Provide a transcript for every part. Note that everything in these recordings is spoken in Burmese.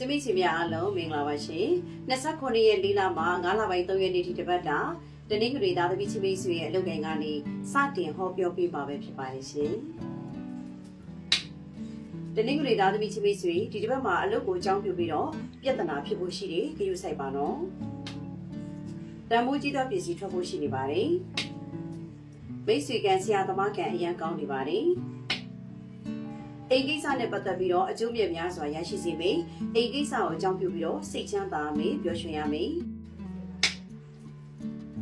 ကျမိစီများအားလုံးမင်္ဂလာပါရှင်29ရက်4လမှာ9လပိုင်း3ရက်နေ့ထိတပတ်တာတနင်္ဂနွေသားသမီးချမိဆွေရဲ့အလုပ်ကိုင်ကနေစတင်ဟောပြောပေးမှာပဲဖြစ်ပါတယ်ရှင်တနင်္ဂနွေသားသမီးချမိဆွေဒီတပတ်မှာအလုပ်ကိုအကြောင်းပြုပြီးတော့ပြဿနာဖြစ်ဖို့ရှိတယ်ခရုစိုက်ပါနော်တန်မိုးကြီးသောပစ္စည်းထွက်ဖို့ရှိနေပါတယ်မိတ်ဆွေကံဆရာသမားကံအရန်ကောင်းနေပါတယ်အိမ်ကိစ္စနဲ့ပတ်သက်ပြီးတော့အကျိုးမြတ်များစွာရရှိစေမယ်။အိမ်ကိစ္စကိုအကြောင်းပြုပြီးတော့စိတ်ချမ်းသာမယ်ပျော်ရွှင်ရမယ်။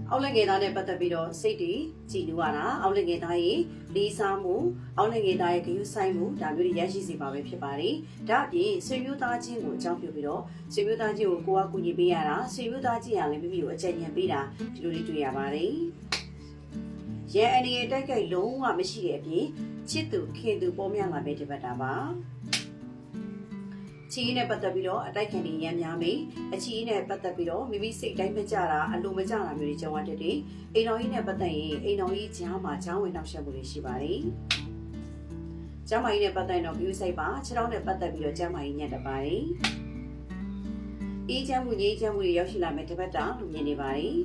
အောက်လက်ငယ်သားနဲ့ပတ်သက်ပြီးတော့စိတ်တည်ကြည်နူးရတာအောက်လက်ငယ်သားရဲ့လေးစားမှုအောက်လက်ငယ်သားရဲ့ဂရုစိုက်မှုဒါမျိုးတွေရရှိစေပါပဲဖြစ်ပါတယ်။ဒါအပြင်ဆွေမျိုးသားချင်းကိုအကြောင်းပြုပြီးတော့ဆွေမျိုးသားချင်းကိုကိုယ်ကကူညီပေးရတာဆွေမျိုးသားချင်းကလည်းမိမိကိုအကြံဉာဏ်ပေးတာဒီလိုလေးတွေ့ရပါတယ်။ရဲအနေနဲ့တိုက်ခိုက်လုံးဝမရှိတဲ့အပြင်ချစ်သူခင်သူပေါ်များလာပဲတပတ်တာပါချီးနဲ့ပတ်သက်ပြီးတော့အတိုက်ခံနေရမ်းများမယ်အချီးနဲ့ပတ်သက်ပြီးတော့မိမိစိတ်တိုင်းမကြတာအလိုမကြတာမျိုးတွေကြုံရတတ်တယ်အိမ်တော်ကြီးနဲ့ပတ်သက်ရင်အိမ်တော်ကြီးကြားမှာချောင်းဝင်နှောက်ယှက်မှုတွေရှိပါတယ်ကျမ်းမာရေးနဲ့ပတ်သက်တော့ view စိတ်ပါခြေထောက်နဲ့ပတ်သက်ပြီးတော့ကျမ်းမာရေးညံ့တပါတယ်အေးချမ်းမှုငြိမ်းချမ်းမှုတွေရောက်ရှိလာမယ်တပတ်တာလို့မြင်နေပါတယ်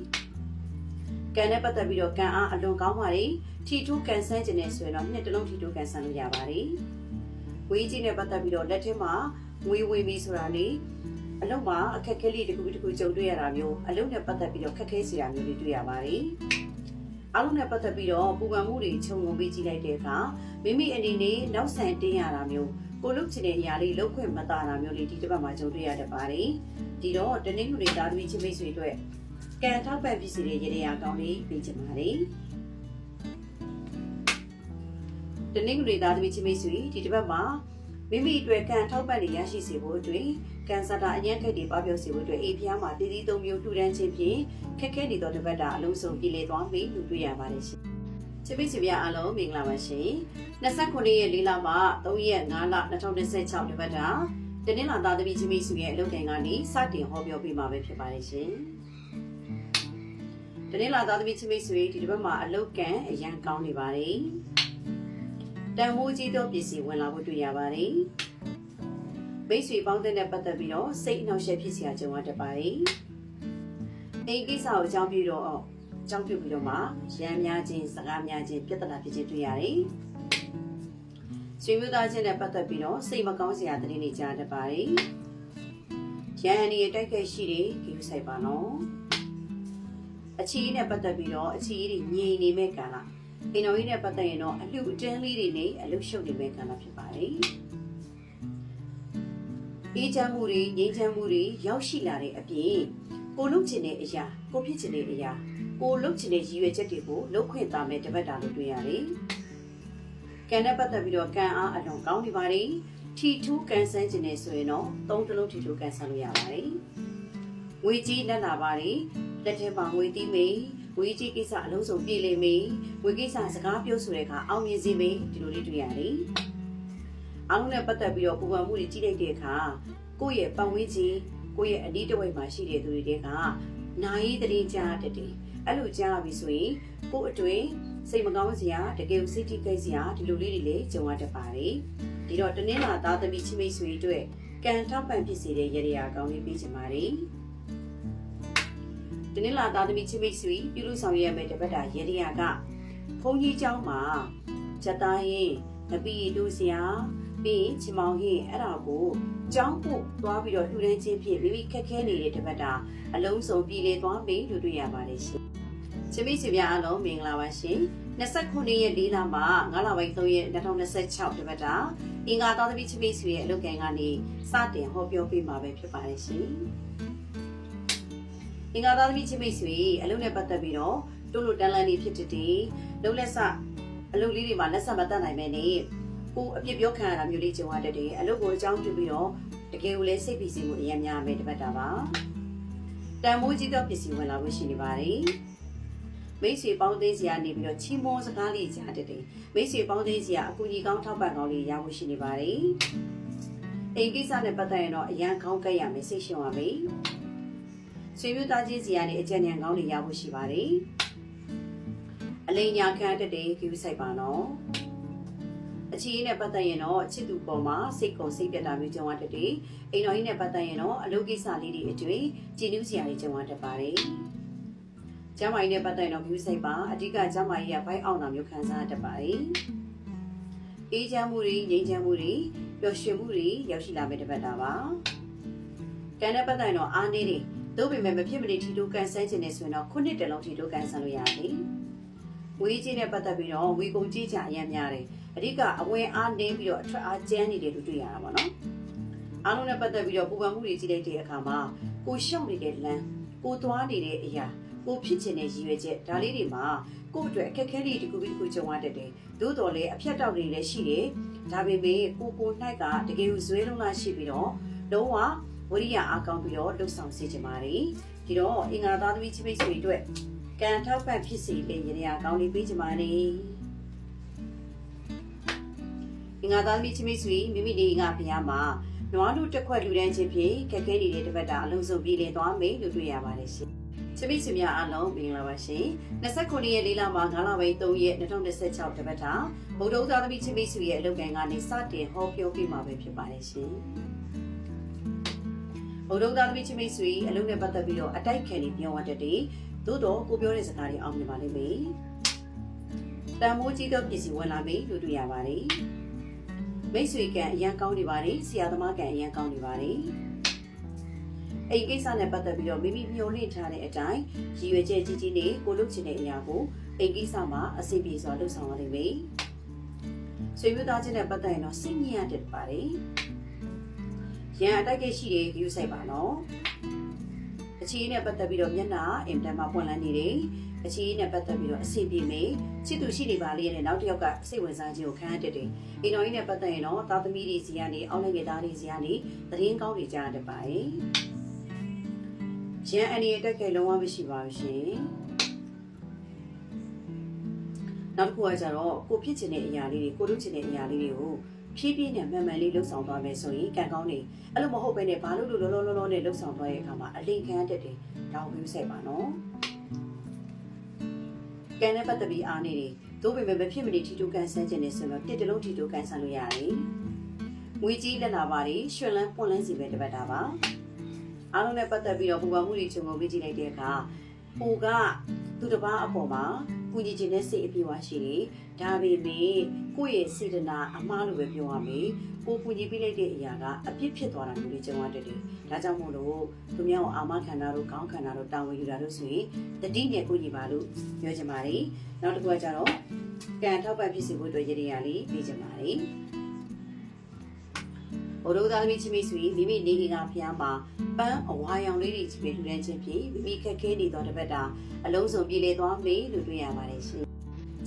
ကံနဲ့ပတ်သက်ပြီးတော့ကံအားအလွန်ကောင်းပါတယ်ထီထူးကန်ဆန်းခြင်းနဲ့ဆိုရင်တော့နှစ်တလုံးထီထူးကန်ဆန်းလို့ရပါတယ်။ဝေးကြီးနဲ့ပတ်သက်ပြီးတော့လက်ထဲမှာငွေဝင်ပြီးဆိုတာလေအလုံးမှာအခက်ခဲလေးတစ်ခုကြုံတွေ့ရတာမျိုးအလုံးနဲ့ပတ်သက်ပြီးတော့ခက်ခဲစေတာမျိုးတွေတွေ့ရပါတယ်။အလုံးနဲ့ပတ်သက်ပြီးတော့ပူပန်မှုတွေခြုံငုံပေးကြည့်လိုက်တဲ့အခါမိမိအနေနဲ့နောက်ဆန်တင်းရတာမျိုးကိုလုချင်တဲ့အရာလေးလောက်ခွင့်မသာတာမျိုးလေးဒီတစ်ပတ်မှာကြုံတွေ့ရတတ်ပါတယ်။ဒီတော့တနင်္ဂနွေသားသမီးချင်းမိတ်ဆွေတို့ကံထောက်ပံ့ဖြစ်စေတဲ့ရေရာကောင်းလေးပေးချင်ပါတယ်။တနင်္ဂနွေသားသမီးချင်းမိတ်ဆွေဒီတစ်ပတ်မှာမိမိအတွက်ကံထောက်ပံ့နေရရှိစေဖို့အတွက်ကံစတာအញ្ញက်ခက်တွေပပျောက်စေဖို့အတွက်အေးဖျားမှာတည်တည်သုံးမျိုးထူထမ်းခြင်းဖြင့်ခက်ခဲနေသောတစ်ပတ်တာအလုံးစုံပြည်လည်သွားပြီလို့တွေ့ရပါတယ်ရှင်။ချစ်မိတ်ဆွေများအားလုံးမင်္ဂလာပါရှင်။29ရက်4လမှာ3ရက်5လ2026တစ်ပတ်တာတနင်္လာသားသမီးချင်းမိတ်ဆွေရဲ့အလုပ်ကိုင်ကနေစတင်ဟောပြောပေးမှာပဲဖြစ်ပါတယ်ရှင်။တနင်္လာသားသမီးချင်းမိတ်ဆွေဒီတစ်ပတ်မှာအလုတ်ကန်အရန်ကောင်းနေပါတယ်တန်မိုးကြီးသောပစ္စည်းဝင်လာဖို့တွေ့ရပါတယ်မိတ်ဆွေပေါင်းတဲ့ပတ်သက်ပြီးတော့စိတ်အနှောက်အယှက်ဖြစ်စရာကြုံရတတ်ပါတယ်အိမ်ကိစ္စကိုအကြောင်းပြုပြီးတော့မှရမ်းများခြင်းစကားများခြင်းပြဿနာဖြစ်ခြင်းတွေ့ရတယ်ဆွေမျိုးသားချင်းနဲ့ပတ်သက်ပြီးတော့စိတ်မကောင်းစရာသတင်းတွေကြားတတ်ပါတယ်ရန်အနေနဲ့တိုက်ခိုက်ရှိတယ်ဂရုစိုက်ပါနော်အချီးနဲ့ပတ်သက်ပြီးတော့အချီးတွေငြိမ်နေမဲ့ကာလအိမ်တော်ကြီးနဲ့ပတ်သက်ရင်တော့အလှအတန်းလေးတွေနဲ့အလှရှုပ်နေမဲ့ကာလဖြစ်ပါတယ်အေးချမ်းမှုတွေငြိမ်းချမ်းမှုတွေရောက်ရှိလာတဲ့အပြင်ကိုလုပ်ချင်တဲ့အရာကိုဖြစ်ချင်တဲ့အရာကိုလုပ်ချင်တဲ့ရည်ရွယ်ချက်တွေကိုလုပ်ခွင့်သားမဲ့တပတ်တာလို့တွေ့ရတယ်ကံနဲ့ပတ်သက်ပြီးတော့ကံအားအလွန်ကောင်းနေပါတယ်ထီထူးကန်ဆန်းခြင်းနဲ့ဆိုရင်တော့သုံးတလုံးထီထူးကန်ဆန်းလို့ရပါတယ်ငွေကြီးလက်လာပါတယ်လက်ထဲမှာငွေတီးမေးငွေကြီးကိစ္စအလုံးစုံပြေလည်မေးငွေကိစ္စစကားပြောဆိုတဲ့အခါအောင်မြင်စေမေးဒီလိုလေးတွေ့ရတယ်အားလုံးနဲ့ပတ်သက်ပြီးတော့ပူပန်မှုတွေကြီးလိုက်တဲ့အခါကိုယ့်ရဲ့ပတ်ဝန်းကျင်ကိုယ့်ရဲ့အနီးတစ်ဝိုက်မှာရှိတဲ့သူတွေကနိုင်တည်ကြားတည်အဲ့လိုကြားပြီဆိုရင်ကိုယ့်အတွင်းစိတ်မကောင်းစရာတကယ်စိတ်ထိခိုက်စရာဒီလိုလေးတွေလည်းကြုံရတတ်ပါတယ်ဒီတော့တနင်္လာသားသမီးချင်းမိတ်ဆွေတို့ကံထောက်ပံ့ဖြစ်စေတဲ့ရေရာကောင်းလေးပေးချင်ပါတယ်တနင်္လာသားသမီးချင်းမိတ်ဆွေပြုလုပ်ဆောင်ရမယ့်တပတ်တာရေရကဘုန်းကြီးကျောင်းမှာချက်သားရင်ငပီတို့ဆရာပြီးချမောင်ဟင်းအဲ့ဒါကိုကျောင်းပို့သွားပြီးတော့လှူဒန်းခြင်းဖြင့်မိမိခက်ခဲနေတဲ့တပတ်တာအလုံးစုံပြည်လည်သွားပြီလို့တွေ့ရပါတယ်ရှင်ချင်းမိတ်ဆွေများအားလုံးမင်္ဂလာပါရှင်29ရက်4လမှာ9လပိုင်း3ရက်2026တပတ်တာအင်္ဂါသားသမီးချင်းမိတ်ဆွေရဲ့အလုပ်ကန်ကနေစတင်ဟောပြောပေးမှာပဲဖြစ်ပါတယ်ရှင်အင်္ဂါသားသမီးချင်းမိတ်ဆွေအလုပ်နဲ့ပတ်သက်ပြီးတော့တို့လိုတန်းလန်းနေဖြစ်တဲ့လုံလက်စအလုပ်လေးတွေမှာလက်ဆက်မတတ်နိုင်မဲ့နေကိုအပြစ်ပြောခံရတာမျိုးလေးကြုံရတတ်တယ်အလုပ်ကိုအကြောင်းပြုပြီးတော့တကယ်ကိုလည်းစိတ်ဖိစီးမှုအများများပဲတပတ်တာပါတန်မိုးကြီးသောပစ္စည်းဝင်လာဖို့ရှိနေပါတယ်မိတ်ဆွေပေါင်းသိစရာနေပြီးတော့ချီးမွမ်းစကားလေးကြားတတ်တယ်မိတ်ဆွေပေါင်းသိစရာအကူအညီကောင်းထောက်ပံ့ကောင်းလေးရဖို့ရှိနေပါတယ်အိမ်ကိစ္စနဲ့ပတ်သက်ရင်တော့အရန်ကောင်းကဲ့ရမယ်စိတ်ရှုံရမယ်ဆွေမျိုးသားချင်းစီကနေအကြံဉာဏ်ကောင်းတွေရဖို့ရှိပါတယ်အလိညာခံတတ်တဲ့ဂရုစိုက်ပါနော် အခြေအနေနဲ့ပတ်သက်ရင်တော့ချစ်သူပေါ်မှာစိတ်ကုန်စိတ်ပြတ်တာမျိုးကြုံရတတ်တယ်အိမ်တော်ကြီးနဲ့ပတ်သက်ရင်တော့အလုပ်ကိစ္စလေးတွေအတွင်းကြည်နူးစရာတွေကြုံရတတ်ပါတယ်ကျမကြီးနဲ့ပတ်သက်ရင်တော့ view စိတ်ပါအဓိကကျမကြီးကဘိုက်အောင်တာမျိုးခံစားရတတ်ပါတယ်အေးချမ်းမှုတွေငြိမ်းချမ်းမှုတွေပျော်ရွှင်မှုတွေရောက်ရှိလာမယ့်တစ်ပတ်တာပါကံနဲ့ပတ်သက်ရင်တော့အားနည်းတယ်သို့ပေမဲ့မဖြစ်မနေထီတိုးကန်ဆန်းခြင်းနဲ့ဆိုရင်တော့ခုနှစ်တလုံးထီတိုးကန်ဆန်းလို့ရတယ်ဝေးကြီးနဲ့ပတ်သက်ပြီးတော့ဝေကုန်ကြီးချအရင်များတယ်အဓိကအဝင်အားနည်းပြီးတော့အထွက်အားကျန်းနေတယ်လို့တွေ့ရတာပေါ့နော်အားလုံးနဲ့ပတ်သက်ပြီးတော့ပူပန်မှုတွေကြီးလိုက်တဲ့အခါမှာကိုရှောက်နေတဲ့လမ်းကိုသွားနေတဲ့အရာကိုဖြစ်ချင်တဲ့ရည်ရွယ်ချက်ဒါလေးတွေမှာကို့အတွက်အခက်အခဲတွေတခုပြီးတခုကြုံရတတ်တယ်သို့တော်လည်းအဖြတ်တောက်တွေလည်းရှိတယ်ဒါပေမဲ့ကို၌ကတကယ်ကိုဇွဲလုံးလားရှိပြီးတော့လုံးဝဝရိယအားကောင်းပြီးတော့လှုပ်ဆောင်စေချင်ပါတယ်ဒီတော့အင်္ဂါသားသမီးချိမိတ်ဆွေအတွက်ကံထောက်ပံ့ဖြစ်စေတဲ့ရည်ရကောင်းလေးပေးချင်ပါတယ်အင်္ဂါသားသမီးချိမိတ်ဆွေမိမိနေငါဖျားမှာနွားတို့တစ်ခွက်လူတန်းချင်းဖြင့်ခက်ခဲနေတဲ့တစ်ပတ်တာအလုံးစုံပြည်လည်သွားမယ်လို့တွေ့ရပါတယ်ရှင်ချိမိတ်ဆွေများအားလုံးမင်္ဂလာပါရှင်29ရက်4လမှာ9လပိုင်း3ရက်2016တစ်ပတ်တာဗုဒ္ဓဦးသားသမီးချိမိတ်ဆွေရဲ့အလုပ်ကိုင်ကနေစတင်ဟောပြောပြမှာပဲဖြစ်ပါတယ်ရှင်ဗုဒ္ဓဦးသားသမီးချိမိတ်ဆွေအလုပ်နဲ့ပတ်သက်ပြီးတော့အတိုက်ခံနေပြောင်းရတတ်တယ်သို့တော့ကိုပြောတဲ့စကားတွေအောင်မြင်ပါလိမ့်မယ်တန်မိုးကြီးသောပစ္စည်းဝင်လာမယ်လို့တွေ့ရပါတယ်မိတ်ဆွေကအရန်ကောင်းနေပါတယ်ဆရာသမားကအရန်ကောင်းနေပါတယ်အိမ်ကိစ္စနဲ့ပတ်သက်ပြီးတော့မိမိမျှော်လင့်ထားတဲ့အတိုင်းရည်ရွယ်ချက်ကြီးကြီးနဲ့ကိုလုပ်ချင်တဲ့အရာကိုအိမ်ကိစ္စမှာအဆင်ပြေစွာလုပ်ဆောင်ရလိမ့်မယ်ဆွေမျိုးသားချင်းနဲ့ပတ်သက်ရင်တော့စိတ်ညစ်ရတတ်ပါတယ်ရန်အတိုက်ကိရှိတဲ့ view ဆိုင်ပါနော်အခြေအနေနဲ့ပတ်သက်ပြီးတော့မျက်နှာအင်တန်မှာပွင့်လန်းနေတယ်အခြေအနေနဲ့ပတ်သက်ပြီးတော့အဆင်ပြေမယ်ချစ်သူရှိနေပါလေရဲ့နောက်တစ်ယောက်ကစိတ်ဝင်စားခြင်းကိုခံရတတ်တယ်အိမ်တော်ကြီးနဲ့ပတ်သက်ရင်တော့သားသမီးတွေစီကနေအောင်းလိုက်ငယ်သားတွေစီကနေသတင်းကောင်းတွေကြားရတတ်ပါတယ်ရန်အနေနဲ့တက်ခဲ့လုံးဝမရှိပါဘူးရှင်နောက်တစ်ခုကကြတော့ကိုဖြစ်ချင်တဲ့အရာလေးတွေကိုလုပ်ချင်တဲ့အရာလေးတွေကိုဖြည်းဖြည်းနဲ့မှန်မှန်လေးလှုပ်ဆောင်သွားမယ်ဆိုရင်ကံကောင်းနေအဲ့လိုမဟုတ်ဘဲနဲ့ဘာလို့လောလောနဲ့လှုပ်ဆောင်သွားတဲ့အခါမှာအလိမ်ခံတတ်တယ်ဒါကိုပြောဆိုင်ပါနော်ကံနဲ့ပတ်သက်ပြီးအားနေတယ်သို့ပေမဲ့မဖြစ်မနေထီတိုးကန်ဆန်းခြင်းနဲ့ဆိုတော့တစ်တလုံးထီတိုးကန်ဆန်းလို့ရတယ်ငွေကြီးလက်လာပါတယ်ရွှင်လန်းပွင့်လန်းစီပဲတပတ်တာပါအားလုံးနဲ့ပတ်သက်ပြီးတော့ပူပန်မှုတွေခြုံငုံပေးကြည့်လိုက်တဲ့အခါပူကသူတစ်ပါးအပေါ်မှာပူညီခြင်းနဲ့စိတ်အပြည့်ဝရှိတယ်ဒါပေမဲ့ကိုယ့်ရဲ့စေတနာအမှားလို့ပဲပြောရမယ်ကိုပူညီပေးလိုက်တဲ့အရာကအပြစ်ဖြစ်သွားတာမျိုးတွေကြုံရတတ်တယ်ဒါကြောင့်မို့လို့သူများကိုအာမခံတာတို့ခေါင်းခံတာတို့တာဝန်ယူတာတို့ဆိုရင်တတိနဲ့ကိုညီပါလို့ပြောချင်ပါတယ်နောက်တစ်ခုကကြတော့ကံထောက်ပံ့ဖြစ်စေဖို့အတွက်ရည်ရည်လေးပေးချင်ပါတယ်ဘုရားသားသမီးချင်းမိတ်ဆွေမိမိနေငါဖျားမှာပန်းအဝါရောင်လေးတွေကြီးပဲလှူဒန်းခြင်းဖြင့်မိမိခက်ခဲနေသောတစ်ပတ်တာအလုံးစုံပြည်လည်သွားမယ်လို့တွေ့ရပါတယ်ရှင်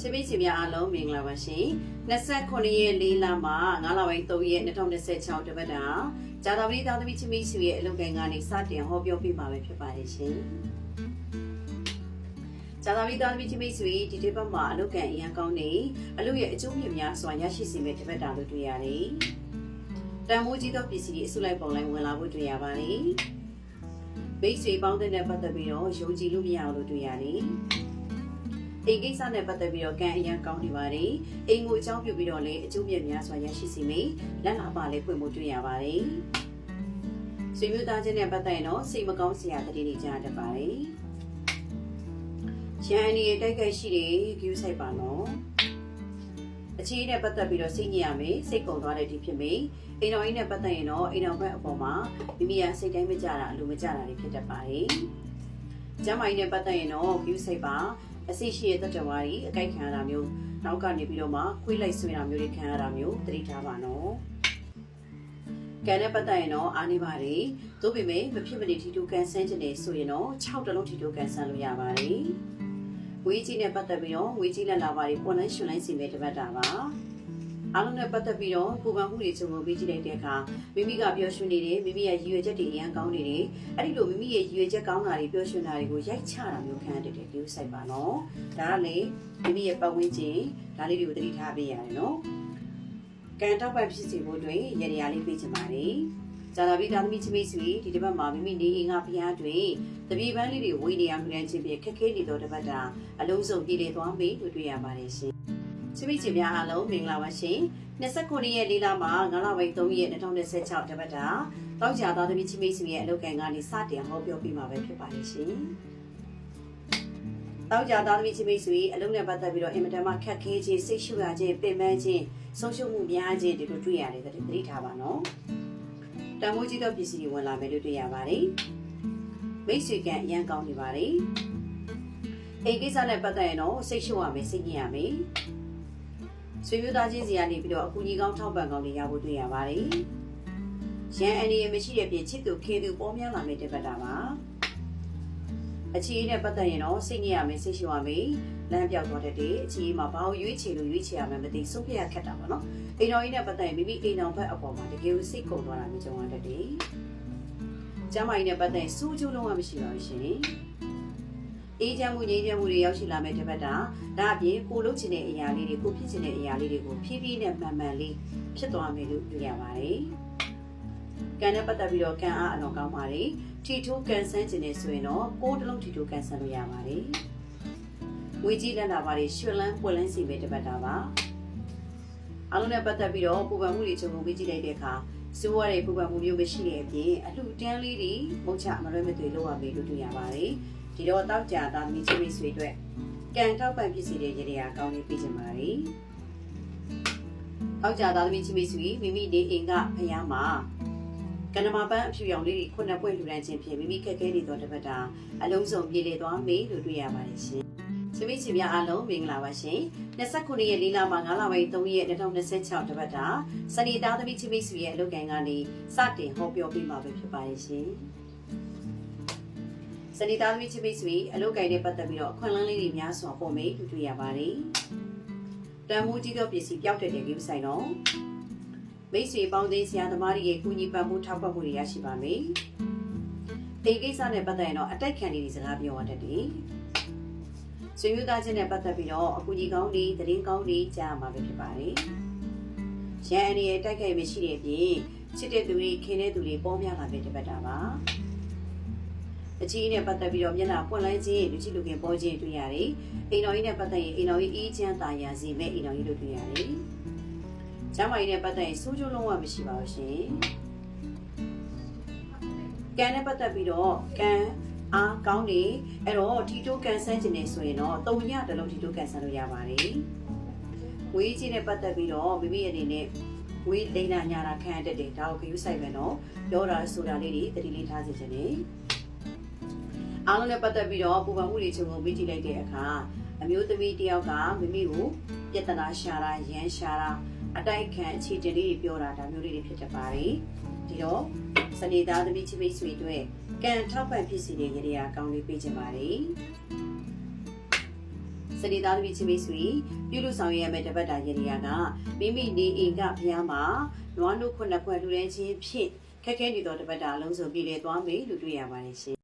ချင်းမိတ်ဆွေများအားလုံးမင်္ဂလာပါရှင်29ရက်4လမှာ9လပိုင်း3ရက်2016တစ်ပတ်တာဂျာတာပရိသားသမီးချင်းမိတ်ဆွေရဲ့အလုပ်ကိုင်ကနေစတင်ဟောပြောပြမှာပဲဖြစ်ပါတယ်ရှင်ဂျာတာပရိသားသမီးချင်းမိတ်ဆွေဒီတစ်ပတ်မှာအလုပ်ကိုင်အရန်ကောင်းနေအလုပ်ရဲ့အကျိုးမြတ်များစွာရရှိစေမယ့်တစ်ပတ်တာလို့တွေ့ရတယ်တန်မိုးကြီးသောပစ္စည်းတွေအစုလိုက်ပုံလိုက်ဝင်လာဖို့တွေ့ရပါတယ်။မိတ်ဆွေပေါင်းတဲ့ပတ်သက်ပြီးတော့ယုံကြည်လို့မရအောင်လို့တွေ့ရတယ်။အိမ်ကိစ္စနဲ့ပတ်သက်ပြီးတော့ကံအရန်ကောင်းနေပါတယ်။အိမ်ကိုအကြောင်းပြုပြီးတော့လည်းအကျိုးမြတ်များစွာရရှိစေမယ်။လက်လာပါလည်းဖွင့်ဖို့တွေ့ရပါတယ်။ဆွေမျိုးသားချင်းနဲ့ပတ်သက်ရင်တော့စိတ်မကောင်းစရာတတိတွေကြားတတ်ပါတယ်။ရန်အနေနဲ့တိုက်ခိုက်ရှိတဲ့ view ဆိုင်ပါနော်။အခြေအနေနဲ့ပတ်သက်ပြီးတော့စိတ်ညစ်ရမယ်စိတ်ကုန်သွားတဲ့ဒီဖြစ်မယ်အိမ်တော်ကြီးနဲ့ပတ်သက်ရင်တော့အိမ်တော်ဘက်အပေါ်မှာမိမိရစိတ်တိုင်းမကြတာအလိုမကြတာတွေဖြစ်တတ်ပါတယ်ကျမ်းမာရေးနဲ့ပတ်သက်ရင်တော့ view စိတ်ပါအစိရှိရဲ့တတဝါကြီးအကြိုက်ခံရတာမျိုးနောက်ကနေပြီးတော့မှခွေးလိုက်ဆွေးတာမျိုးတွေခံရတာမျိုးသတိထားပါနော်ကံနဲ့ပတ်သက်ရင်တော့အားနေပါတယ်သို့ပေမဲ့မဖြစ်မနေထီတိုးကန်ဆန်းခြင်းတွေဆိုရင်တော့6တလုံးထီတိုးကန်ဆန်းလို့ရပါတယ်ဝေးကြီးနဲ့ပတ်သက်ပြီးတော့ဝေးကြီးလက်လာပါတွေပွန်လန်းရှင်လိုင်းစီမဲ့တပတ်တာပါအားလုံးနဲ့ပတ်သက်ပြီးတော့ပူပန်မှုတွေချုပ်လို့ပြီးကြည့်လိုက်တဲ့အခါမိမိကပျော်ရွှင်နေတယ်မိမိရဲ့ရည်ရွယ်ချက်တွေအများကောင်းနေတယ်အဲ့ဒီလိုမိမိရဲ့ရည်ရွယ်ချက်ကောင်းတာတွေပျော်ရွှင်တာတွေကိုရိုက်ချတာမျိုးခံရတဲ့ view ဆိုင်ပါနော်ဒါကလေမိမိရဲ့ပတ်ဝန်းကျင်ဒါလေးတွေကိုသတိထားပေးရတယ်နော်ကံတောက်ပံ့ဖြစ်စေဖို့အတွက်ရည်ရည်လေးပေးချင်ပါတယ်ဇာတာဘီသားသမီးချင်းမိတ်ဆွေဒီတစ်ပတ်မှာမိမိနေအိမ်ကဖျားတွင်တပြေပန်းလေးတွေဝေးနေရမှုတန်းချင်းပြခက်ခဲနေတော့တစ်ပတ်တာအလုံးစုံပြည်လည်သွားပြီလို့တွေ့ရပါတယ်ရှင် ချစ်မိချစ်များအားလုံးမင်္ဂလာပါရှင်29ရက်၄လမှာ9လပိုင်း3ရက်2026တပတ်တာတောက်ကြသားသမီးချစ်မိချစ်ရဲ့အလုပ်ကိုင်ကနေစတင်ဟောပြောပြမှာပဲဖြစ်ပါတယ်ရှင်တောက်ကြသားသမီးချစ်မိချစ်အလုပ်နဲ့ပတ်သက်ပြီးတော့အင်မတန်မှခက်ခဲခြင်းစိတ်ရှုရခြင်းပင်ပန်းခြင်းဆုံးရှုံးမှုများခြင်းဒီလိုတွေ့ရတယ်သတိထားပါနော်တန်ဖိုးကြီးသောပစ္စည်းတွေဝင်လာမယ်လို့တွေ့ရပါတယ်မိတ်ဆွေကအရန်ကောင်းနေပါတယ်အိမ်ကိစ္စနဲ့ပတ်သက်ရင်တော့စိတ်ရှုရမယ်စိတ်ညစ်ရမယ်ဆွေမျိုးသားချင်းစီကနေပြီးတော့အကူကြီးကောင်းထောက်ပံ့ကောင်းတွေရဖို့တွေ့ရပါတယ်ရန်အနေနဲ့မရှိတဲ့ပြင်ချစ်သူခေသူပေါ်များလာမယ့်တပတ်တာပါအခြေအနေနဲ့ပတ်သက်ရင်တော့စိတ်ညစ်ရမယ်စိတ်ရှုရမယ်လမ်းပြောက်သွားတဲ့အခြေအနေမှာဘာလို့ရွေးချယ်လို့ရွေးချယ်ရမယ်မသိဆုံးဖြတ်ခက်တာပါနော်အိမ်တော်ကြီးနဲ့ပတ်သက်ရင်မိမိအိမ်တော်ဘက်အပေါ်မှာတကယ်ကိုစိတ်ကုန်သွားတာမျိုးကြုံရတတ်တယ်ကျမ်းမာရေးနဲ့ပတ်သက်ရင်စူးကျိုးလုံးဝမရှိပါဘူးရှင်အေးချမ်းမှုငြိမ်းချမ်းမှုတွေရောက်ရှိလာမဲ့တစ်ပတ်တာဒါအပြင်ကိုလုပ်ချင်တဲ့အရာလေးတွေကိုဖြစ်ချင်တဲ့အရာလေးတွေကိုဖြည်းဖြည်းနဲ့မှန်မှန်လေးဖြစ်သွားမယ်လို့တွေ့ရပါတယ်။ကံနဲ့ပတ်သက်ပြီးတော့ကံအားအလွန်ကောင်းပါတယ်။ထီထိုးကန်ဆန်းခြင်းနဲ့ဆိုရင်တော့ကိုယ်တစ်လုံးထီထိုးကန်ဆန်းလို့ရပါတယ်။ဝေကြီးလက်လာပါတယ်ရွှေလန်းပွက်လန်းစီမဲ့တစ်ပတ်တာပါ။အားလုံးနဲ့ပတ်သက်ပြီးတော့ပူပန်မှုတွေချုပ်ကုန်ပြီးကြည့်လိုက်တဲ့အခါစိုးရတဲ့ပူပန်မှုမျိုးမရှိတဲ့အပြင်အလှတန်းလေးတွေမုတ်ချမလွဲမသွေလုပ်ရမယ်လို့တွေ့ရပါတယ်။ဒီတော့တောက်ကြသားမိချစ်မိဆွေအတွက်ကံထောက်ပံ့ဖြစ်စီတဲ့ရေရာကောင်းလေးပြချင်ပါလေတောက်ကြသားမိချစ်မိဆွေမိမိနေအိမ်ကဖျားမှာကဏ္ဍမပန်းအဖြူရောင်လေးတွေခုနှစ်ပွဲလှူဒန်းခြင်းဖြင့်မိမိခက်ခဲနေသောတစ်ပတ်တာအလုံးစုံပြေလည်သွားမယ်လို့တွေ့ရပါတယ်ရှင်ချစ်မိချစ်များအားလုံးမင်္ဂလာပါရှင်29ရက်၄လမှာ9လပိုင်း3ရက်2026တစ်ပတ်တာစနေသားသမီးချစ်မိဆွေရဲ့အလုပ်ကိုင်ကနေစတင်ဟောပြောပေးမှာပဲဖြစ်ပါတယ်ရှင်စနေသားသမီးချစ်မိတ်ဆွေအလုပ်ကိုင်နဲ့ပတ်သက်ပြီးတော့အခွင့်အလမ်းလေးတွေများစွာပေါ်မယ်လို့တွေ့ရပါတယ်။တန်ဖိုးကြီးသောပစ္စည်းပျောက်တဲ့ကိစ္စဆိုင်တော့မိတ်ဆွေပေါင်းသေးဆရာသမားတွေရဲ့ကူညီပံ့ပိုးထောက်ပံ့မှုတွေရရှိပါမယ်။ဒီကိစ္စနဲ့ပတ်သက်ရင်တော့အတိုက်ခံတွေစကားပြောရတတ်တယ်။ဆွေမျိုးသားချင်းနဲ့ပတ်သက်ပြီးတော့အကူကြီးကောင်းတွေသတင်းကောင်းတွေကြားမှာပဲဖြစ်ပါတယ်။ရန်အနေနဲ့တိုက်ခိုက်မရှိတဲ့အပြင်ချစ်တဲ့သူတွေခင်တဲ့သူတွေပေါ်များလာတဲ့တပတ်တာပါ။အကြီးနဲ့ပတ်သက်ပြီးတော့မျက်နှာပွင့်လန်းခြင်းလူကြီးလူခင်ပေါ်ခြင်းတွေ့ရတယ်။အိမ်တော်ကြီးနဲ့ပတ်သက်ရင်အိမ်တော်ကြီးအေးချမ်းသာယာစေမဲ့အိမ်တော်ကြီးလို့တွေ့ရတယ်။ကျမ်းမာရေးနဲ့ပတ်သက်ရင်စိုးကျိုးလုံးဝမရှိပါဘူးရှင်။ကံနဲ့ပတ်သက်ပြီးတော့ကံအားကောင်းနေအဲ့တော့ထီတိုးကန်ဆန်းခြင်းနဲ့ဆိုရင်တော့တုံညတလုံးထီတိုးကန်ဆန်းလို့ရပါတယ်။ဝေးကြီးနဲ့ပတ်သက်ပြီးတော့မိမိအနေနဲ့ဝေးလိမ့်နာညာတာခံရတတ်တယ်ဒါကိုဂရုစိုက်မယ်နော်။ပြောတာဆိုတာလေးတွေတတိလေးထားစေချင်တယ်။အားလုံးနဲ့ပတ်သက်ပြီးတော့ပူပန်မှုတွေချုပ်ကိုမေ့ကြည့်လိုက်တဲ့အခါအမျိုးသမီးတယောက်ကမိမိကိုပြဿနာရှာတာရမ်းရှာတာအတိုက်ခံအခြေတင်လေးတွေပြောတာဒါမျိုးလေးတွေဖြစ်တတ်ပါတယ်ဒီတော့စနေသားသမီးချစ်မိတ်ဆွေတို့ကံထောက်ပံ့ဖြစ်စီတဲ့ရေရာကောင်းလေးပေးချင်ပါတယ်စနေသားသမီးချစ်မိတ်ဆွေပြုလို့ဆောင်ရမယ့်တပတ်တာရေရာကမိမိနေအိမ်ကဖျားမှာနွားနို့ခုနှစ်ခွက်လှူဒန်းခြင်းဖြင့်ခက်ခဲနေသောတပတ်တာအလုံးစုံပြည်လည်သွားမယ်လို့တွေ့ရပါတယ်ရှင်